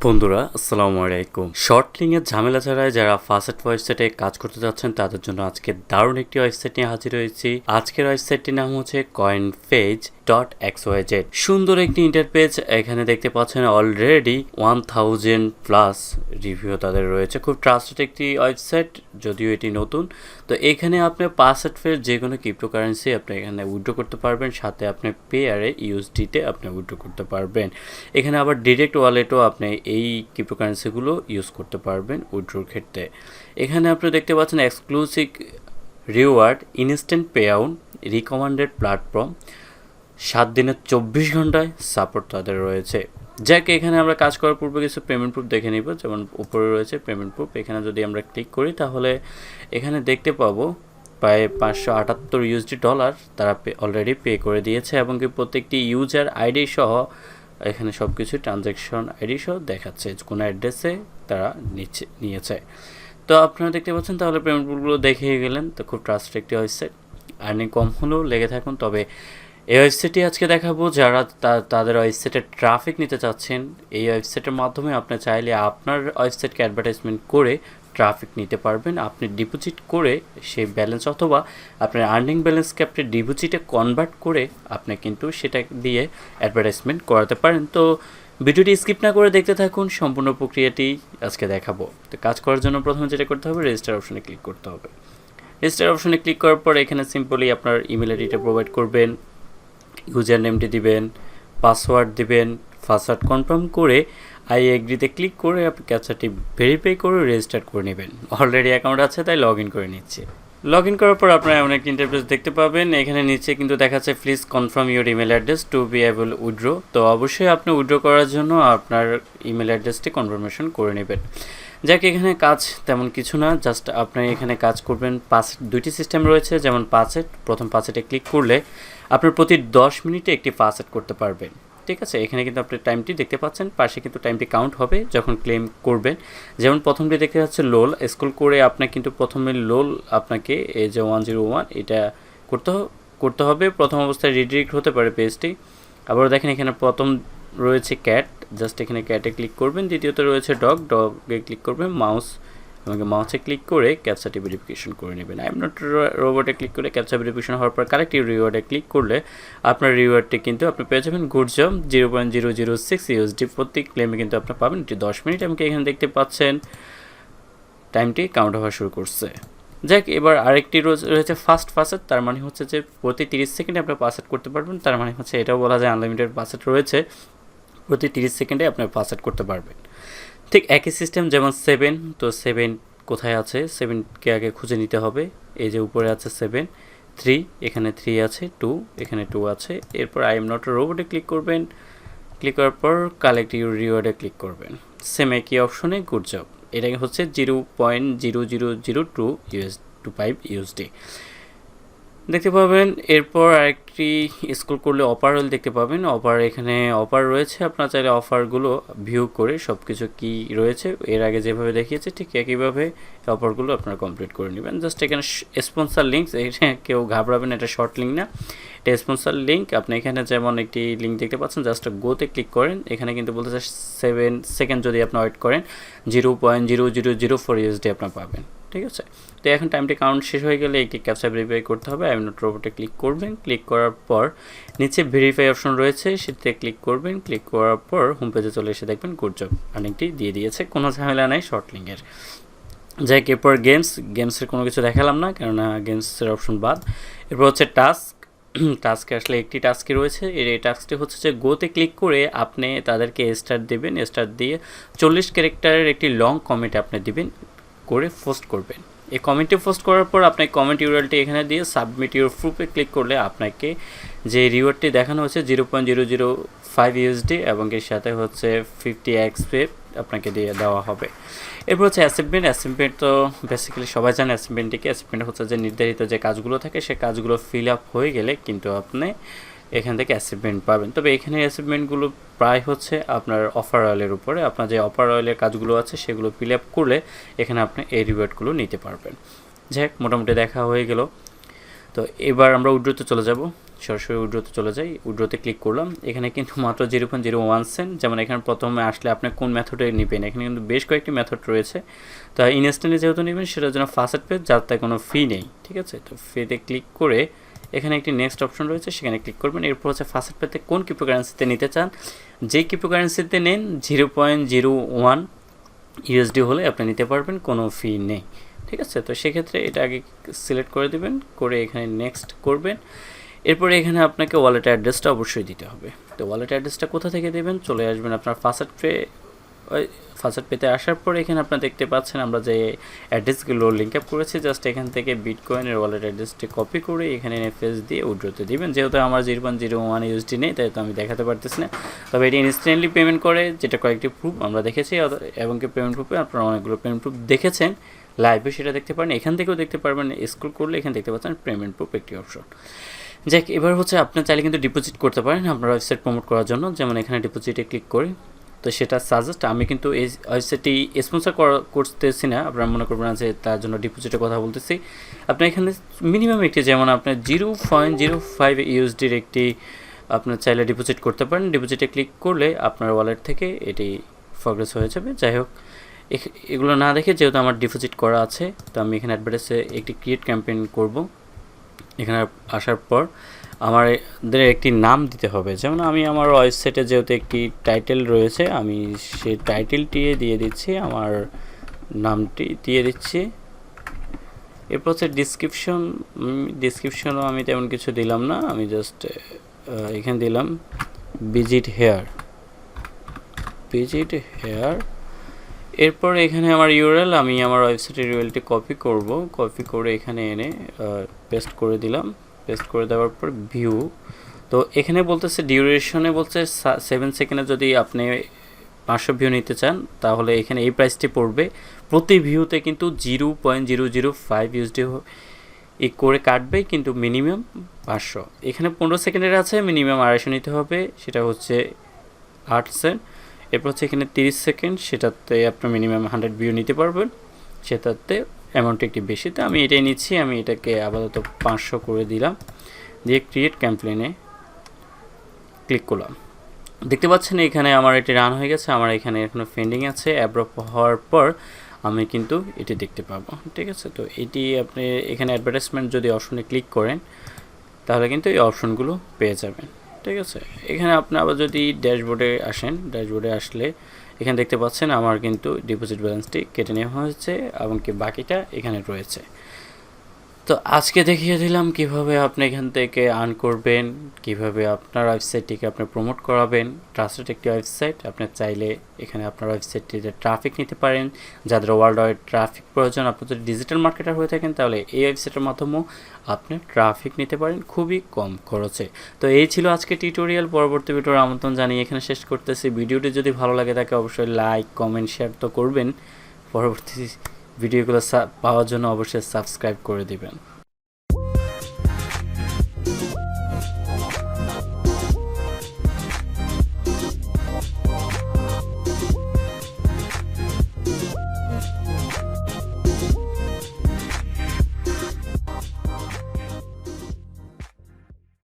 বন্ধুরা আসসালামু আলাইকুম। শর্ট লিঙ্কের ঝামেলা ছাড়াই যারা ফাস্ট ওয়েবসাইটে কাজ করতে যাচ্ছেন তাদের জন্য আজকে দারুণ একটি ওয়েবসাইট নিয়ে হাজির হয়েছি। আজকের ওয়েবসাইটটির নাম হচ্ছে coinpayz.xyz। সুন্দর একটি ইন্টারপেজ, এখানে দেখতে পাচ্ছেন অলরেডি 1000+ রিভিউ তাদের রয়েছে। খুব ট্রাস্টেড একটি ওয়েবসাইট, যদিও এটি নতুন। তো এখানে আপনি পাসওয়ার্ডের যে কোনো ক্রিপ্টোকারেন্সি আপনি এখানে উইথড্র করতে পারবেন, সাথে আপনি পেয়ারে ইউএসডিতে আপনি উইথড্র করতে পারবেন। এখানে আবার ডিরেক্ট ওয়ালেটও আপনি এই ক্রিপ্টোকারেন্সিগুলো ইউজ করতে পারবেন উইথড্রোর ক্ষেত্রে। এখানে আপনি দেখতে পাচ্ছেন exclusive reward, instant pay out, recommended platform, 7 দিনের 24 ঘন্টায় সাপোর্ট তাদের রয়েছে। যাক, এখানে আমরা কাজ করার পূর্বে কিছু পেমেন্ট প্রুফ দেখে নিব। যেমন উপরে রয়েছে পেমেন্ট প্রুফ, এখানে যদি আমরা ক্লিক করি তাহলে এখানে দেখতে পাবো প্রায় $578 তারা অলরেডি পে করে দিয়েছে, এবং কি প্রত্যেকটি ইউজার আইডি সহ এখানে সব কিছু ট্রানজ্যাকশন আইডি সহ দেখাচ্ছে কোন অ্যাড্রেসে তারা নিয়েছে। তো আপনারা দেখতে পাচ্ছেন, তাহলে পেমেন্টগুলো দেখে গেলেন। তো খুব ট্রাস্টেড একটি ওয়েবসাইট, আর্নিং কম হলেও লেগে থাকুন। তবে এই ওয়েবসাইটটি আজকে দেখাবো যারা তাদের ওয়েবসাইটে ট্রাফিক নিতে চাচ্ছেন। এই ওয়েবসাইটের মাধ্যমে আপনি চাইলে আপনার ওয়েবসাইটকে অ্যাডভার্টাইজমেন্ট করে ট্রাফিক নিতে পারবেন। আপনি ডিপোজিট করে সেই ব্যালেন্স, অথবা আপনার আর্নিং ব্যালেন্সকে আপনি ডিপোজিটে কনভার্ট করে আপনি কিন্তু সেটা দিয়ে অ্যাডভার্টাইজমেন্ট করাতে পারেন। তো ভিডিওটি স্কিপ না করে দেখতে থাকুন, সম্পূর্ণ প্রক্রিয়াটি আজকে দেখাবো। তো কাজ করার জন্য প্রথমে যেটা করতে হবে, রেজিস্টার অপশনে ক্লিক করতে হবে। রেজিস্টার অপশনে ক্লিক করার পর এখানে সিম্পলি আপনার ইমেল আইডিটা প্রোভাইড করবেন, ইউজার নেমটি দিবেন, পাসওয়ার্ড দিবেন, পাসওয়ার্ড কনফার্ম করে আই এগ্রিতে ক্লিক করে আপনি ক্যাপচারটি ভেরিফাই করে রেজিস্টার করে নেবেন। অলরেডি অ্যাকাউন্ট আছে তাই লগ ইন করে নিচ্ছে। লগ ইন করার পর আপনারা এমন একটা ইন্টারফেস দেখতে পাবেন। এখানে নিচে কিন্তু দেখাচ্ছে please confirm your email address to be able withdraw. তো অবশ্যই আপনি উইথড্র করার জন্য আপনার ইমেল অ্যাড্রেসটি কনফার্মেশন করে নেবেন। যাক, এখানে কাজ তেমন কিছু না, জাস্ট আপনি এখানে কাজ করবেন। দুইটি সিস্টেম রয়েছে, যেমন প্রথম পাসেটে ক্লিক করলে আপনার প্রতি 10 মিনিটে একটি পাসেট করতে পারবেন। ঠিক আছে, এখানে কিন্তু আপনি টাইমটি দেখতে পাচ্ছেন, পাশে কিন্তু টাইমটি কাউন্ট হবে যখন ক্লেম করবেন। যেমন প্রথমটি দেখতে যাচ্ছে লোল, স্ক্রল করে আপনার কিন্তু প্রথমে লোল আপনাকে এই যে 101 এটা করতে হবে। প্রথম অবস্থায় রিডিরেক্ট হতে পারে পেজটি। আবার দেখেন এখানে প্রথম রয়েছে ক্যাট, জাস্ট এখানে ক্যাটে ক্লিক করবেন। দ্বিতীয়ত রয়েছে ডগে ক্লিক করবেন। মাউসে ক্লিক করে ক্যাপচারটি ভেরিফিকেশন করে নেবেন। আই এম নট রোবটে ক্লিক করে ক্যাপচার ভেরিফিকেশন হওয়ার পর কালেক্টিভ রিওয়ার্ডে ক্লিক করলে আপনার রিওয়ার্ডটি কিন্তু আপনি পেয়ে যাবেন গুড জব 0.006 ইউএসডি প্রতি ক্লেমে কিন্তু আপনি পাবেন। এটি 10 মিনিট, এবং এখানে দেখতে পাচ্ছেন টাইমটি কাউন্ট হওয়া শুরু করছে। যাক, এবার আরেকটি রয়েছে ফাস্ট পাসেট, তার মানে হচ্ছে যে প্রতি 30 সেকেন্ডে আপনি পাসেট করতে পারবেন। তার মানে হচ্ছে এটাও বলা যায় আনলিমিটেড পাসেট রয়েছে, প্রতি 30 সেকেন্ডে আপনি পাসেট করতে পারবেন। ঠিক একই সিস্টেম, যেমন 7, তো 7 কোথায় আছে, 7কে আগে খুঁজে নিতে হবে। এই যে উপরে আছে 7, 3 এখানে 3 আছে, 2 এখানে 2 আছে। এরপর আই এম নট রোবটে ক্লিক করবেন। ক্লিক করার পর কালেক্ট ইউর রিওয়ার্ডে ক্লিক করবেন। সেম একই অপশনে গুড জব, এটা হচ্ছে 0.0002 ইউএসডি দেখতে পাবেন। এরপর আরেকটি স্ক্রল করলে অফার রয়েল দেখতে পাবেন। এখানে অফার রয়েছে, আপনারা চাইলে অফারগুলো ভিউ করে সব কিছু কী রয়েছে এর আগে যেভাবে দেখিয়েছে ঠিক একইভাবে অফারগুলো আপনারা কমপ্লিট করে নেবেন। জাস্ট এখানে স্পন্সার লিঙ্ক, এটা কেউ ঘাবড়াবেন, এটা শর্ট লিঙ্ক না, এটা স্পন্সার লিঙ্ক। আপনি এখানে যেমন একটি লিঙ্ক দেখতে পাচ্ছেন, জাস্ট গোতে ক্লিক করেন। এখানে কিন্তু বলতেছে 7 সেকেন্ড যদি আপনি ওয়েট করেন 0.0004 ইউএসডি আপনার পাবেন। ঠিক আছে, তো এখন টাইমটি কাউন্ট শেষ হয়ে গেলে একটি ক্যাপচা ভেরিফাই করতে হবে। আই এম নট রোবটে ক্লিক করবেন। ক্লিক করার পর নিচে ভেরিফাই অপশন রয়েছে, সেটাতে ক্লিক করবেন। ক্লিক করার পর হোম পেজে চলে এসে দেখবেন গুড জব আর্নিংটি দিয়ে দিয়েছে, কোনো ঝামেলা নাই শর্ট লিঙ্কের। যাই, এরপর গেমসের কোনো কিছু দেখালাম না, কেননা গেমসের অপশন বাদ। এরপর হচ্ছে টাস্কে আসলে একটি টাস্কই রয়েছে। এই টাস্কটি হচ্ছে যে গোতে ক্লিক করে আপনি তাদেরকে স্টার দেবেন। স্টার দিয়ে 40 ক্যারেক্টারের একটি লং কমেন্ট আপনি দিবেন, করে পোস্ট করবেন। এই কমেন্টটি পোস্ট করার পর আপনার কমেন্ট ইউআরএলটি এখানে দিয়ে সাবমিট ইউর প্রুফে ক্লিক করলে আপনাকে যে রিওয়ার্ডটি দেখানো হচ্ছে 0.005 ইউএসডি, এবং এর সাথে হচ্ছে 50x পে আপনাকে দিয়ে দেওয়া হবে। এরপর হচ্ছে অ্যাসাইনমেন্ট তো বেসিক্যালি সবাই জানে অ্যাসাইনমেন্ট হচ্ছে যে নির্ধারিত যে কাজগুলো থাকে সে কাজগুলো ফিল আপ হয়ে গেলে কিন্তু আপনি এখান থেকে অ্যাসাইনমেন্ট পাবেন। তবে এখানে অ্যাসাইনমেন্টগুলো প্রায় হচ্ছে আপনার অফার অয়েলের উপরে, আপনার যে অফার অয়েলের কাজগুলো আছে সেগুলো ফিল আপ করলে এখানে আপনি এই রিওয়ার্ডগুলো নিতে পারবেন। যাই হোক, মোটামুটি দেখা হয়ে গেল। তো এবার আমরা উইথড্রোতে চলে যাব। সরাসরি উইথড্রতে চলে যাই, উইথড্রতে ক্লিক করলাম। এখানে কিন্তু মাত্র 0.01 সেন্ট। যেমন এখানে প্রথমে আসলে আপনি কোন মেথডে নেবেন, এখানে কিন্তু বেশ কয়েকটি মেথড রয়েছে। তো ইনস্ট্যান্টলি যেহেতু নেবেন সেটার জন্য ফার্স্ট পেজ, যাতে কোনো ফি নেই, ঠিক আছে। তো ফিতে ক্লিক করে এখানে একটি নেক্সট অপশন রয়েছে, সেখানে ক্লিক করবেন। এরপর হচ্ছে ফার্স্ট পেতে কোন ক্রিপ্টোকারেন্সিতে নিতে চান, যে ক্রিপ্টোকারেন্সিতে নেন 0.01 ইউএসডি হলে আপনি নিতে পারবেন, কোনো ফি নেই, ঠিক আছে। তো সেক্ষেত্রে এটা আগে সিলেক্ট করে দেবেন, করে এখানে নেক্সট করবেন। এরপরে এখানে আপনাকে ওয়ালেট অ্যাড্রেসটা অবশ্যই দিতে হবে। তো ওয়ালেট অ্যাড্রেসটা কোথা থেকে দেবেন, চলে আসবেন আপনার ফার্স্ট পেতে আসার পর এখানে আপনারা দেখতে পাচ্ছেন আমরা যে অ্যাড্রেসগুলো লিঙ্ক আপ করেছি, জাস্ট এখান থেকে বিটকয়েনের ওয়ালেট অ্যাড্রেসটি কপি করে এখানে এফএস দিয়ে উইথড্রতে দিবেন। যেহেতু আমার 0.01 ইউএসডি নেই, তাই তো আমি দেখাতে পারতেছি না। তবে এটি ইনস্ট্যান্টলি পেমেন্ট করে, যেটা কয়েকটি প্রুফ আমরা দেখেছি, এবং কি পেমেন্ট প্রুফে আপনারা অনেকগুলো পেমেন্ট প্রুফ দেখেছেন লাইভে, সেটা দেখতে পারেন। এখান থেকেও দেখতে পারবেন, স্ক্রল করলে এখানে দেখতে পাচ্ছেন পেমেন্ট প্রুফ একটি অপশন। যাক, এবার হচ্ছে আপনি চাইলে কিন্তু ডিপোজিট করতে পারেন আপনার ওয়েবসাইট প্রমোট করার জন্য। যেমন এখানে ডিপোজিটে ক্লিক করি, তো সেটা সাজেস্ট, আমি কিন্তু এই ওয়েবসাইটটি স্পন্সর করতেছি না, আপনারা মনে করবেন না যে তার জন্য ডিপোজিটের কথা বলতেছি। আপনি এখানে মিনিমাম একটি, যেমন আপনার 0.05 ইউএসডির একটি আপনার চাইলে ডিপোজিট করতে পারেন। ডিপোজিটে ক্লিক করলে আপনার ওয়ালেট থেকে এটি প্রগ্রেস হয়ে যাবে। যাই হোক, এগুলো না দেখে যেহেতু আমার ডিপোজিট করা আছে, তো আমি এখানে অ্যাডভার্টাইজে একটি ক্রিয়েট ক্যাম্পেইন করব। এখানে আসার পর আমাদের একটি নাম দিতে হবে। যেমন আমি আমার ওয়েবসাইটে যেহেতু একটি টাইটেল রয়েছে, আমি সেই টাইটেলটি দিয়ে দিচ্ছি, আমার নামটি দিয়ে দিচ্ছি। এরপর হচ্ছে ডিসক্রিপশনও আমি তেমন কিছু দিলাম না, আমি জাস্ট এখানে দিলাম ভিজিট হেয়ার। এরপর এখানে আমার ইউআরএল, আমি আমার ওয়েবসাইটের ইউআরএলটি কপি করে এখানে এনে পেস্ট করে দিলাম। পেস্ট করে দেওয়ার পর ভিউ, তো এখানে বলতেছে ডিউরেশনে বলছে 7 সেকেন্ডে যদি আপনি 500 ভিউ নিতে চান, তাহলে এখানে এই প্রাইসটি পড়বে। প্রতি ভিউতে কিন্তু 0.005 ইউএসডি করে কাটবে, কিন্তু মিনিমাম 500। এখানে 15 সেকেন্ডের আছে, মিনিমাম 250 নিতে হবে, সেটা হচ্ছে 8 সেন্ট। এরপর হচ্ছে এখানে 30 সেকেন্ড, সেটাতে আপনার মিনিমাম 100 ভিউ নিতে পারবেন, সেটাতে অ্যামাউন্ট একটি বেশি। তো আমি এটাই নিচ্ছি, আমি এটাকে আপাতত 500 করে দিলাম, দিয়ে ক্রিয়েট ক্যাম্পেইনে ক্লিক করলাম। দেখতে পাচ্ছেন এখানে আমার এটি রান হয়ে গেছে, আমার এখানে এখনো পেন্ডিং আছে। অ্যাপ্রুভ হওয়ার পর আমি কিন্তু এটি দেখতে পাবো, ঠিক আছে। তো এটি আপনি এখানে অ্যাডভার্টাইজমেন্ট যদি অপশনে ক্লিক করেন, তাহলে কিন্তু এই অপশনগুলো পেয়ে যাবেন, ঠিক আছে। এখানে আপনি আবার যদি ড্যাশবোর্ডে আসলে এখানে দেখতে পাচ্ছেন আমার কিন্তু ডিপোজিট ব্যালেন্সটি কেটে নেওয়া হয়েছে, এবং কি বাকিটা এখানে রয়েছে। তো আজকে দেখিয়ে দিলাম কিভাবে আপনি এখান থেকে আর্ন করবেন, কিভাবে আপনার ওয়েবসাইটটিকে আপনি প্রমোট করাবেন। ট্রাস্টেড একটি ওয়েবসাইট, আপনি চাইলে এখানে আপনার ওয়েবসাইটটিতে ট্রাফিক নিতে পারেন। যাদের ওয়ার্ল্ড ওয়াইড ট্রাফিক প্রয়োজন, আপনি যদি ডিজিটাল মার্কেটার হয়ে থাকেন, তাহলে এই ওয়েবসাইটের মাধ্যমেও আপনি ট্রাফিক নিতে পারেন খুবই কম খরচে। তো এই ছিল আজকে টিউটোরিয়াল। পরবর্তী ভিডিওর আমন্ত্রণ জানিয়ে এখানে শেষ করতেছি। ভিডিওটি যদি ভালো লাগে তাকে অবশ্যই লাইক, কমেন্ট, শেয়ার তো করবেন। পরবর্তী ভিডিওগুলো পাওয়ার জন্য অবশ্যই সাবস্ক্রাইব করে দিবেন।